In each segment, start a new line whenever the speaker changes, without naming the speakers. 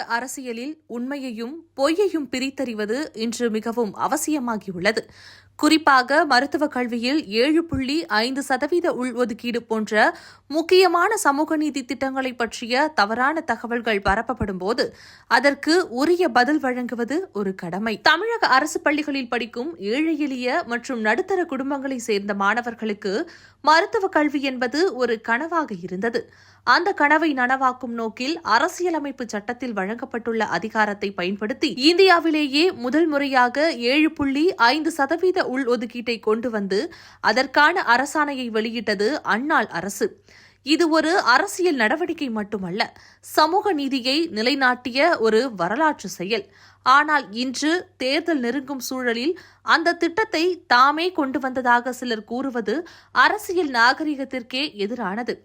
அரசியலில் உண்மையையும் பொய்யையும் பிரித்தறிவது இன்று மிகவும் அவசியமாகியுள்ளது. குறிப்பாக மருத்துவக் கல்வியில் 7.5% உள்ஒதுக்கீடு போன்ற முக்கியமான சமூக நீதி திட்டங்களை பற்றிய தவறான தகவல்கள் பரப்பப்படும்போது அதற்கு உரிய பதில் வழங்குவது ஒரு கடமை. தமிழக அரசு பள்ளிகளில் படிக்கும் ஏழை எளிய மற்றும் நடுத்தர குடும்பங்களைச் சேர்ந்த மாணவர்களுக்கு மருத்துவக் கல்வி என்பது ஒரு கனவாக இருந்தது. அந்த கனவை நனவாக்கும் நோக்கில் அரசியலமைப்பு சட்டத்தில் வழங்கப்பட்டுள்ள அதிகாரத்தை பயன்படுத்தி இந்தியாவிலேயே முதல் முறையாக 7.5% உள்ஒதுக்கீட்டை கொண்டு வந்து அதற்கான அரசாணையை வெளியிட்டது அந்நாள் அரசு. இது ஒரு அரசியல் நடவடிக்கை மட்டுமல்ல, சமூக நீதியை நிலைநாட்டிய ஒரு வரலாற்று செயல். ஆனால் இன்று தேர்தல் நெருங்கும் சூழலில் அந்த திட்டத்தை தாமே கொண்டு வந்ததாக சிலர் கூறுவது அரசியல் நாகரிகத்திற்கே எதிரானது.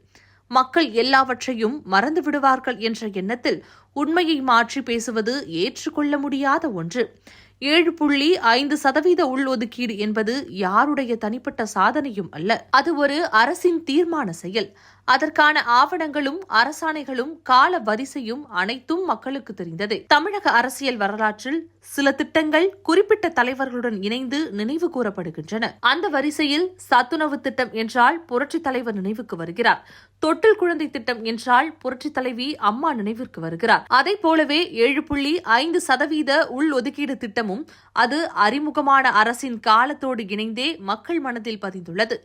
மக்கள் எல்லாவற்றையும் மறந்து விடுவார்கள் என்ற எண்ணத்தில் உண்மையை மாற்றி பேசுவது ஏற்றுக்கொள்ள முடியாத ஒன்று. 7.5% உள்ஒதுக்கீடு என்பது யாருடைய தனிப்பட்ட சாதனையும் அல்ல. அது ஒரு அரசின் தீர்மான செயல். அதற்கான ஆவணங்களும் அரசாணைகளும் கால வரிசையும் அனைத்தும் மக்களுக்கு தெரிந்ததே. தமிழக அரசியல் வரலாற்றில் சில திட்டங்கள் குறிப்பிட்ட தலைவர்களுடன் இணைந்து நினைவு கூறப்படுகின்றன. அந்த வரிசையில் சத்துணவு திட்டம் என்றால் புரட்சித் தலைவர் நினைவுக்கு வருகிறார். தொட்டில் குழந்தை திட்டம் என்றால் புரட்சித் தலைவி அம்மா நினைவிற்கு வருகிறார். அதை போலவே 7.5% உள்ஒதுக்கீடு திட்டமும் அது அறிமுகமான அரசின் காலத்தோடு இணைந்தே மக்கள் மனதில் பதிந்துள்ளது.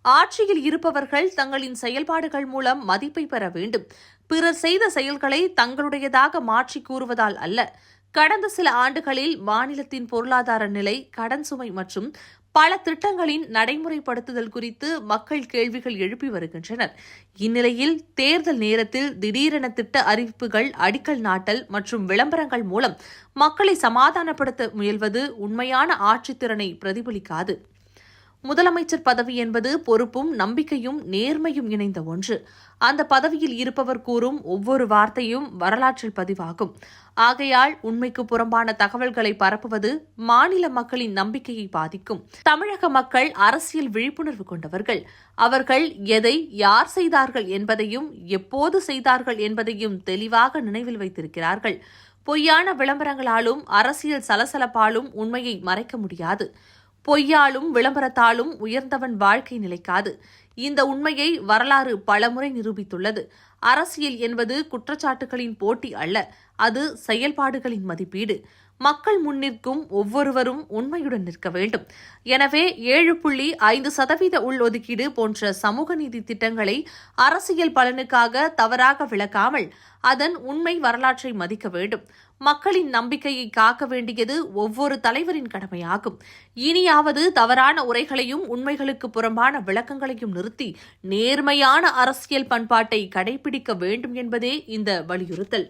ஆட்சியில் இருப்பவர்கள் தங்களின் செயல்பாடுகள் மூலம் மதிப்பை பெற வேண்டும். பிறர் செய்த செயல்களை தங்களுடையதாக மாற்றி கூறுவதால் அல்ல. கடந்த சில ஆண்டுகளில் மாநிலத்தின் பொருளாதார நிலை, கடன் சுமை மற்றும் பல திட்டங்களின் நடைமுறைப்படுத்துதல் குறித்து மக்கள் கேள்விகள் எழுப்பி வருகின்றனர். இந்நிலையில் தேர்தல் நேரத்தில் திடீரென திட்ட அறிவிப்புகள், அடிக்கல் நாட்டல் மற்றும் விளம்பரங்கள் மூலம் மக்களை சமாதானப்படுத்த முயல்வது உண்மையான ஆட்சித்திறனை பிரதிபலிக்காது. முதலமைச்சர் பதவி என்பது பொறுப்பும் நம்பிக்கையும் நேர்மையும் இணைந்த ஒன்று. அந்த பதவியில் இருப்பவர் கூறும் ஒவ்வொரு வார்த்தையும் வரலாற்றில் பதிவாகும். ஆகையால் உண்மைக்கு புறம்பான தகவல்களை பரப்புவது மாநில மக்களின் நம்பிக்கையை பாதிக்கும். தமிழக மக்கள் அரசியல் விழிப்புணர்வு கொண்டவர்கள். அவர்கள் எதை யார் செய்தார்கள் என்பதையும் எப்போது செய்தார்கள் என்பதையும் தெளிவாக நினைவில் வைத்திருக்கிறார்கள். பொய்யான விளம்பரங்களாலும் அரசியல் சலசலப்பாலும் உண்மையை மறைக்க முடியாது. பொய்யாலும் விளம்பரத்தாலும் உயர்ந்தவன் வாழ்க்கை நிலைக்காது. இந்த உண்மையை வரலாறு பலமுறை நிரூபித்துள்ளது. அரசியல் என்பது குற்றச்சாட்டுகளின் போட்டி அல்ல, அது செயல்பாடுகளின் மதிப்பீடு. மக்கள் முன்னிற்கும் ஒவ்வொருவரும் உண்மையுடன் நிற்க வேண்டும். எனவே 7.5% உள்ஒதுக்கீடு போன்ற சமூக நீதி திட்டங்களை அரசியல் பலனுக்காக தவறாக விளக்காமல் அதன் உண்மை வரலாற்றை மதிக்க வேண்டும். மக்களின் நம்பிக்கையை காக்க வேண்டியது ஒவ்வொரு தலைவரின் கடமையாகும். இனியாவது தவறான உரைகளையும் உண்மைகளுக்கு புறம்பான விளக்கங்களையும் நிறுத்தி நேர்மையான அரசியல் பண்பாட்டை கடைபிடிக்க வேண்டும் என்பதே இந்த வலியுறுத்தல்.